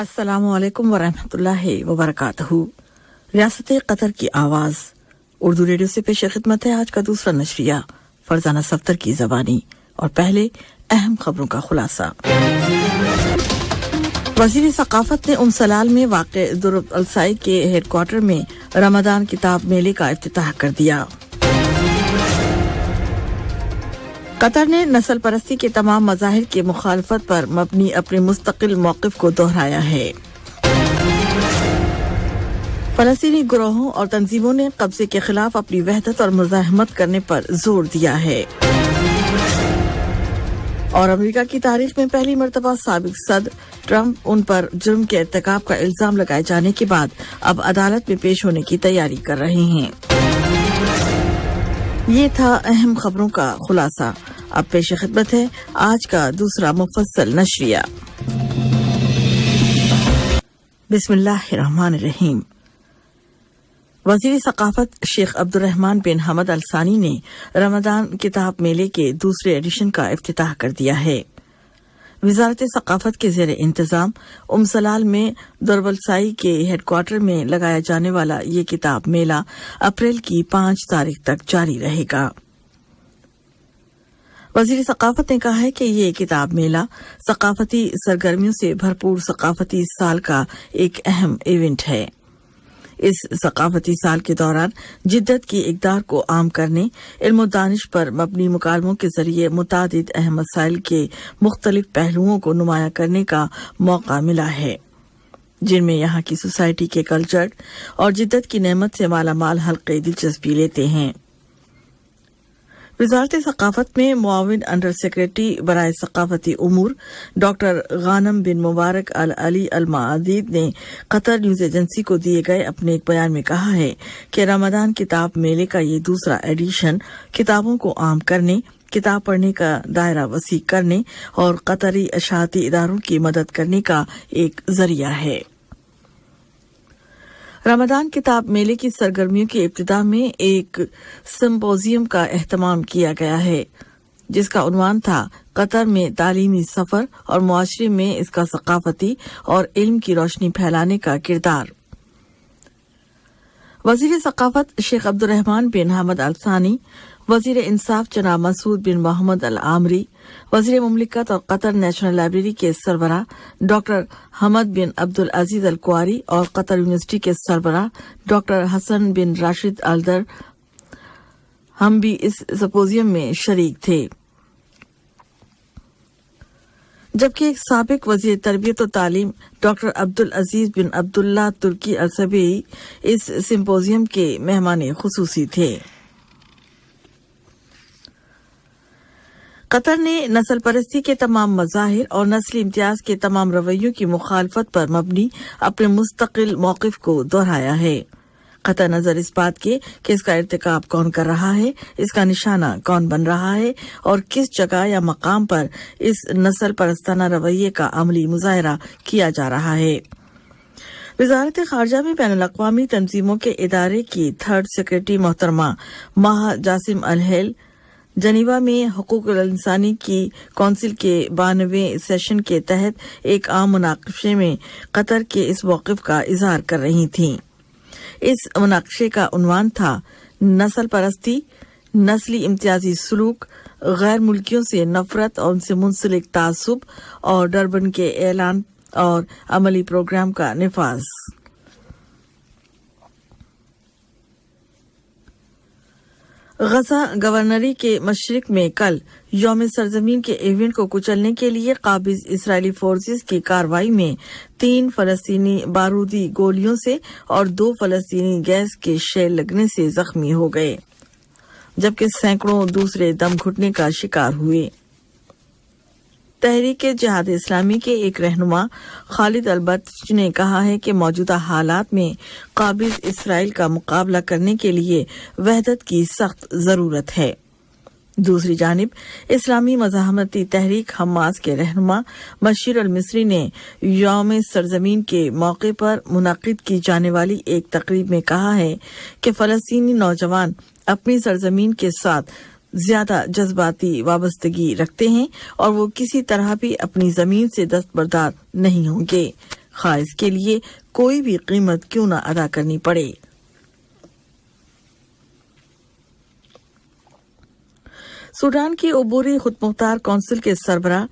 अस्सलामु अलैकुम वरहमतुल्लाहि वबरकातुहू। रियासत कतर की आवाज उर्दू रेडियो से पेश खिदमत है आज का दूसरा नशरिया फरजाना सफ्तर की ज़बानी। और पहले अहम खबरों का खुलासा। वज़ीर सकाफत ने सलाल में वाक़े दुरुब अलसाई के हेडक्वार्टर में रमदान किताब मेले का इफ्तिताह कर दिया। कतर ने नस्ल परस्ती के तमाम मज़ाहिर की मुखालफत पर मबनी अपने मुस्तकिल मौक़िफ़ को दोहराया है। फ़लस्तीनी गिरोहों और तंजीमों ने कब्ज़े के खिलाफ अपनी वहदत और मुज़ाहमत करने पर जोर दिया है। और अमेरिका की तारीख में पहली मर्तबा साबिक सदर ट्रंप उन पर जुर्म के इर्तिकाब का इल्जाम लगाए जाने के बाद अब अदालत में पेश होने की तैयारी कर रहे हैं। ये था अहम खबरों का खुलासा। अब पेश खिदमत है आज का दूसरा मुफस्सल नशरिया। बिस्मिल्लाहिर्रहमानिर्रहीम। वज़ीर सकाफत शेख अब्दुर्रहमान बिन हमद अल सानी ने रमदान किताब मेले के दूसरे एडिशन का इफ्तिताह कर दिया है। वज़ारत सकाफत के ज़ेर इंतज़ाम सलाल में दुर्बलसाई के हेडक्वार्टर में लगाया जाने वाला ये किताब मेला अप्रैल की 5 तारीख तक जारी रहेगा। वज़ीर सकाफत ने कहा है कि ये किताब मेला सकाफती सरगर्मियों से भरपूर सकाफती साल का एक अहम इवेंट है। इस सकाफती साल के दौरान जिद्दत की इक़दार को आम करने, इल्म दानिश पर मबनी मुकालमों के जरिए मुतादिद अहम मसाइल के मुख्तलिफ पहलुओं को नुमायां करने का मौका मिला है, जिनमें यहाँ की सोसाइटी के कल्चर और जिद्दत की नेमत से मालामाल हल्के दिलचस्पी लेते हैं। वज़ारत सकाफत में मुआविन अंडर सेक्रेटरी बराए सकाफती उमूर डॉक्टर गानम बिन मुबारक अल अली अल मादीद ने कतर न्यूज एजेंसी को दिए गए अपने एक बयान में कहा है कि रमदान किताब मेले का ये दूसरा एडिशन किताबों को आम करने, किताब पढ़ने का दायरा वसी करने और कतरी अशाती इदारों की मदद करने का एक जरिया है। रमदान किताब मेले की सरगर्मियों की इब्तिदा में एक सिम्पोजियम का एहतमाम किया गया है, जिसका उन्वान था कतर में तालीमी सफर और मुआशरे में इसका सकाफती और इल्म की रोशनी फैलाने का किरदार। वज़ीर सकाफत शेख अब्दुर्रहमान बिन हमद अल सानी, वज़ीर इंसाफ जनाब मसूद बिन मोहम्मद अल आमरी, वज़ीर मुमलिकत और कतर नेशनल लाइब्रेरी के सरबराह डॉक्टर हमद बिन अब्दुल अजीज अल कुआरी और कतर यूनिवर्सिटी के सरबराह डॉक्टर हसन बिन राशिद अलदर हम भी इस सिम्पोजियम में शरीक थे, जबकि एक साबिक वज़ीर तरबियत और तालीम डॉक्टर अब्दुल अजीज बिन अब्दुल्ला तुर्की अल सबई इस सिम्पोजियम के मेहमान खुसूसी थे। कतर ने नस्ल परस्ती के तमाम मज़ाहिर और नस्ली इम्तियाज के तमाम रवैयों की मुखालफत पर मबनी अपने मुस्तकिल मौक़िफ़ को दोहराया है। कतर नजर इस बात के कि इसका इर्तिकाब कौन कर रहा है, इसका निशाना कौन बन रहा है और किस जगह या मकाम पर इस नस्ल परस्ताना रवैये का अमली मुजाहरा किया जा रहा है। वज़ारत ख़ारजा में बैनुल अक़वामी तंजीमों के इदारे की थर्ड सेक्रेटरी मोहतरमा माह जासिम अल-हेल जनीवा में हुकूक़ इंसानी की कौंसिल के 92वें सेशन के तहत एक आम मुनाक़िशे में कतर के इस मौक़िफ़ का इज़हार कर रही थीं। इस मुनाक़िशे का उन्वान था नस्ल परस्ती, नस्ली इम्तियाजी सलूक, गैर मुल्कियों से नफरत और उनसे मुंसलिक तासुब और डरबन के ऐलान और अमली प्रोग्राम का निफाज। गजा गवर्नरी के मशरिक में कल यौम सरजमीन के इवेंट को कुचलने के लिए काबिज इसराइली फोर्सेस की कार्रवाई में 3 फलस्तीनी बारूदी गोलियों से और 2 फलस्तीनी गैस के शेल लगने से जख्मी हो गए, जबकि सैकड़ों दूसरे दम घुटने का शिकार हुए। तहरीक जिहाद इस्लामी के एक रहनुमा खालिद अल-बत्श ने कहा है कि मौजूदा हालात में काबिज इसराइल का मुकाबला करने के लिए वहदत की सख्त जरूरत है। दूसरी जानिब इस्लामी मज़ाहमती तहरीक हमास के रहनुमा बशीर अल-मिस्री ने यौम सरजमीन के मौके पर मुनाकिद की जाने वाली एक तकरीब में कहा है कि फलस्तीनी नौजवान अपनी सरजमीन के साथ ज्यादा जज्बाती वाबस्तगी रखते हैं और वो किसी तरह भी अपनी जमीन से दस्तबरदार नहीं होंगे, खा इसके लिए कोई भी कीमत क्यों न अदा करनी पड़े। सूडान की अबूरी खुदमुख्तार कौंसिल के सरबराह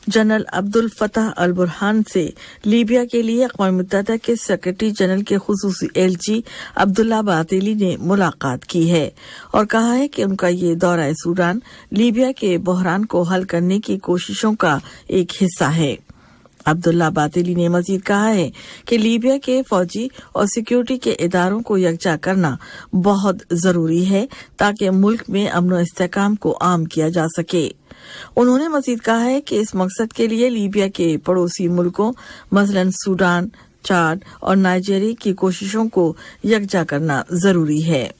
जनरल अब्दुल फताह अल बुरहान से लीबिया के लिए अक़वाम मुत्तहिदा के सेक्रेटरी जनरल के खुसूसी एलची अब्दुल्ला बातिली ने मुलाकात की है और कहा है कि उनका ये दौरा सूडान लीबिया के बहरान को हल करने की कोशिशों का एक हिस्सा है। अब्दुल्ला बातिली ने मजीद कहा है कि लीबिया के फौजी और सिक्योरिटी के इदारों को यकजा करना बहुत जरूरी है ताकि मुल्क में अमन और इस्तेहकाम को आम किया जा सके। उन्होंने मजीद कहा है कि इस मकसद के लिए लीबिया के पड़ोसी मुल्कों मसलन सूडान, चाड और नाइजीरिया की कोशिशों को यकजा करना जरूरी है।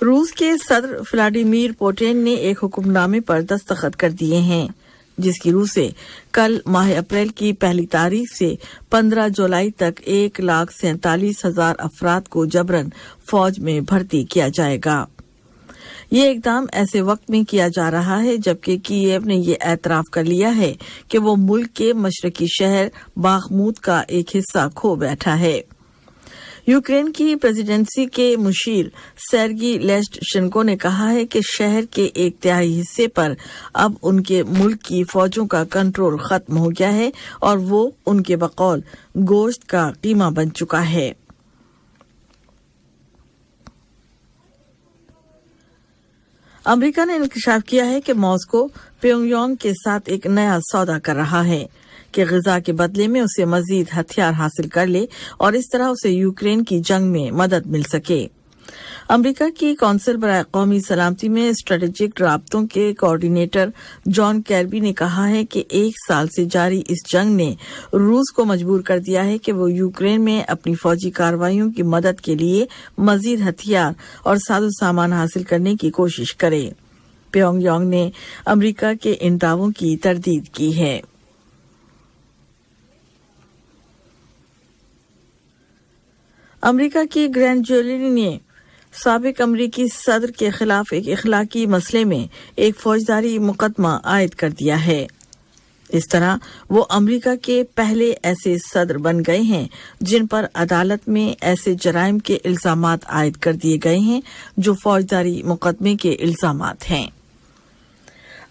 रूस के सदर व्लादिमीर पुतिन ने एक हुक्मनामे पर दस्तखत कर दिए हैं जिसकी रूह से कल माह अप्रैल की पहली तारीख से 15 जुलाई तक 1,47,000 अफराद को जबरन फौज में भर्ती किया जाएगा। ये इकदाम ऐसे वक्त में किया जा रहा है जबकि कीव ने ये एतराफ कर लिया है कि वो मुल्क के मशरकी शहर बाखमूत का एक हिस्सा खो बैठा है। यूक्रेन की प्रेसिडेंसी के मुशीर सेर्गी लेश्टशेंको ने कहा है कि शहर के एक तिहाई हिस्से पर अब उनके मुल्क की फौजों का कंट्रोल खत्म हो गया है और वो उनके बकौल गोश्त का कीमा बन चुका है। अमेरिका ने इंकशाफ किया है कि मॉस्को प्योंगयांग के साथ एक नया सौदा कर रहा है कि ग़िज़ा के बदले में उसे मजीद हथियार हासिल कर ले और इस तरह उसे यूक्रेन की जंग में मदद मिल सके। अमेरिका की कौंसिल बराए कौमी सलामती में स्ट्रेटेजिक राब्तों के कोऑर्डिनेटर जॉन कैर्बी ने कहा है कि 1 साल से जारी इस जंग ने रूस को मजबूर कर दिया है कि वो यूक्रेन में अपनी फौजी कार्रवाइयों की मदद के लिए मजीद हथियार और साजो सामान हासिल करने की कोशिश करे। प्योंगयांग ने अमेरिका के इन दावों की तरदीद की है। अमेरिका की ग्रैंड ज्यूरी ने साबिक अमरीकी सदर के खिलाफ एक इखलाकी मसले में एक फौजदारी मुकदमा आयद कर दिया है। इस तरह वो अमेरिका के पहले ऐसे सदर बन गए हैं जिन पर अदालत में ऐसे जराइम के इल्जामात आयद कर दिए गए हैं जो फौजदारी मुकदमे के इल्जामात हैं।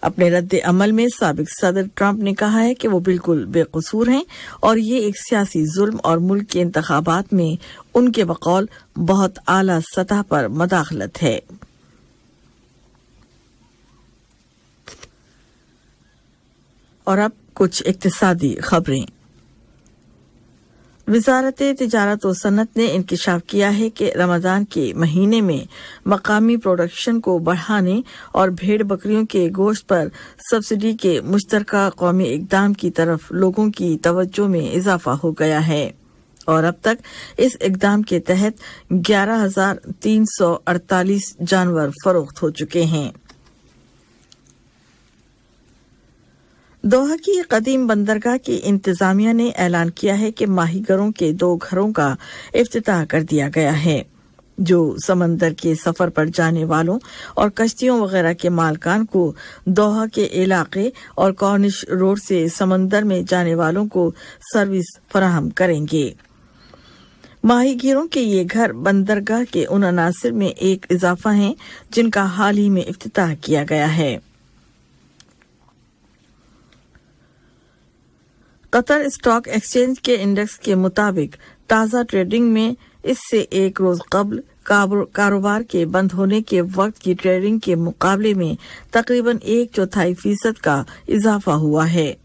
अपने रद्द अमल में साबिक सदर ट्रंप ने कहा है कि वो बिल्कुल बेकसूर हैं और ये एक सियासी जुल्म और मुल्क के इंतखाबात में उनके बकौल बहुत आला सतह पर मदाखलत है। और अब कुछ इक्तिसादी खबरें। वजारत तिजारत और सनत ने इंकशाफ किया है कि रमजान के महीने में मकामी प्रोडक्शन को बढ़ाने और भेड़ बकरियों के गोश्त पर सब्सिडी के मुश्तरका कौमी इकदाम की तरफ लोगों की तवज्जो में इजाफा हो गया है और अब तक इस इकदाम के तहत 11,348 जानवर फरोख्त हो चुके हैं। दोहा की कदीम बंदरगाह की इंतजामिया ने ऐलान किया है कि माहीगरों के 2 घरों का इफ्तिताह कर दिया गया है जो समंदर के सफर पर जाने वालों और कश्तियों वगैरह के मालकान को दोहा के इलाके और कॉर्निश रोड से समंदर में जाने वालों को सर्विस फराहम करेंगे। माहीगीरों के ये घर बंदरगाह के उन अनासिर में एक इजाफा हैं जिनका हाल ही में इफ्तिताह किया गया है। कतर स्टॉक एक्सचेंज के इंडेक्स के मुताबिक ताज़ा ट्रेडिंग में इससे एक रोज कबल कारोबार के बंद होने के वक्त की ट्रेडिंग के मुकाबले में तकरीबन 1/4% का इजाफा हुआ है।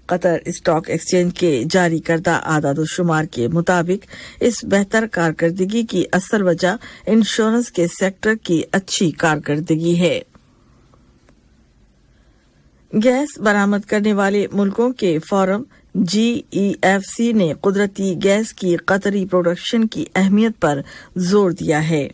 कतर स्टॉक एक्सचेंज के जारी करदा आदाद-ओ-शुमार के मुताबिक इस बेहतर कारकर्दगी की असल वजह इंश्योरेंस के सेक्टर की अच्छी कारकर्दगी है। गैस बरामद करने वाले मुल्कों के फोरम GEFC ने कुदरती गैस की कतरी प्रोडक्शन की अहमियत पर जोर दिया है।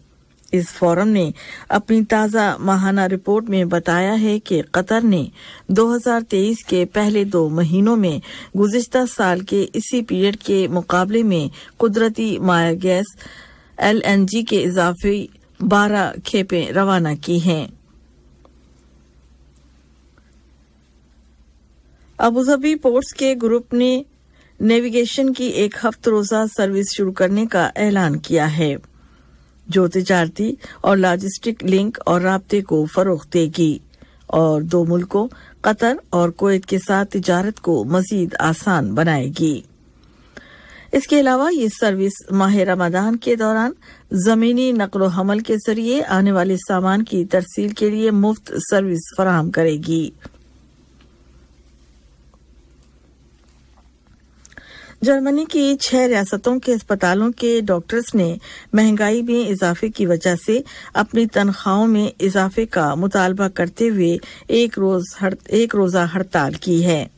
इस फोरम ने अपनी ताज़ा माहाना रिपोर्ट में बताया है कि कतर ने 2023 के पहले 2 महीनों में गुज़िश्ता साल के इसी पीरियड के मुकाबले में कुदरती माया गैस LNG के इजाफी 12 खेपें रवाना की हैं। अबुधाबी पोर्ट्स के ग्रुप ने नेविगेशन की एक हफ्ता रोजा सर्विस शुरू करने का ऐलान किया है, जो तिजारती और लॉजिस्टिक लिंक और राब्ते को फरोग देगी और दो मुल्कों कतर और कुवैत के साथ तिजारत को मजीद आसान बनाएगी। इसके अलावा ये सर्विस माह रमजान के दौरान जमीनी नक्लो हमल के जरिए आने वाले सामान की तरसील के लिए मुफ्त सर्विस फराहम करेगी। जर्मनी की 6 रियासतों के अस्पतालों के डॉक्टर्स ने महंगाई में इजाफे की वजह से अपनी तनख्वाहों में इजाफे का मुतालबा करते हुए एक रोजा हड़ताल की है।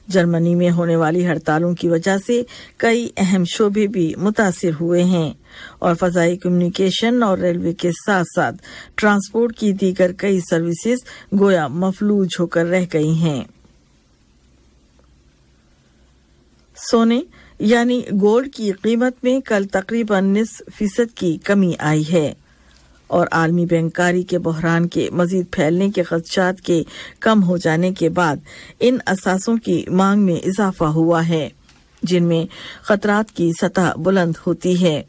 जर्मनी में होने वाली हड़तालों की वजह से कई अहम शोबे भी मुतासिर हुए हैं और फजाई कम्युनिकेशन और रेलवे के साथ साथ ट्रांसपोर्ट की दीगर कई सर्विसेज गोया मफलूज होकर रह गई हैं। सोने यानी गोल्ड की कीमत में कल तकरीबन 9% की कमी आई है और आलमी बैंककारी के बहरान के मजीद फैलने के खदशात के कम हो जाने के बाद इन असासों की मांग में इजाफा हुआ है, जिनमें खतरात की सतह बुलंद होती है।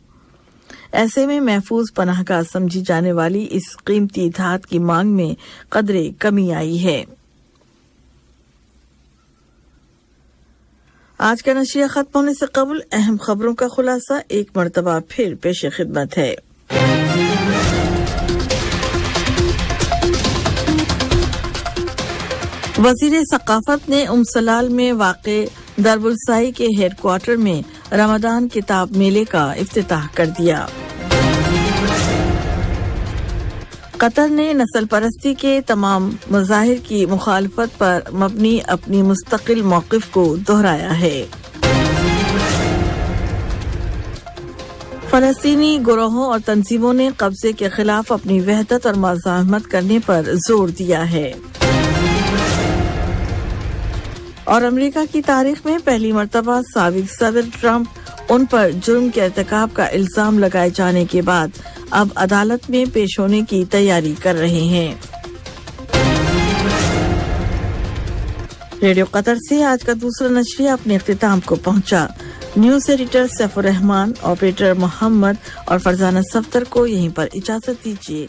ऐसे में महफूज पनाहगाह समझी जाने वाली इस कीमती धात की मांग में कदरे कमी आई है। आज का नशरिया खत्म होने से कबल अहम खबरों का खुलासा एक मरतबा फिर पेश खिदमत है। वजीर सकाफत ने सलाल में वाक़े दरबुलसाई के हेडक्वार्टर में रमजान किताब मेले का इफ्तिताह कर दिया। कतर ने नस्ल परस्ती के तमाम मज़ाहिर की मुखालफत पर मबनी अपनी मुस्तकिल मौक़िफ़ को दोहराया है। फ़लस्तीनी गिरोहों और तंजीमों ने कब्जे के खिलाफ अपनी वहदत और मज़ाहमत करने पर जोर दिया है और अमेरिका की तारीख में पहली मर्तबा साबिक सदर ट्रंप उन पर जुर्म के इर्तिकाब का इल्जाम लगाए जाने के बाद अब अदालत में पेश होने की तैयारी कर रहे हैं। रेडियो कतर से आज का दूसरा नशरिया अपने इख्तिताम को पहुंचा। News editor Saifur Rahman, operator Mohammad और फरजाना सफ्तर को यहीं पर इजाजत दीजिए।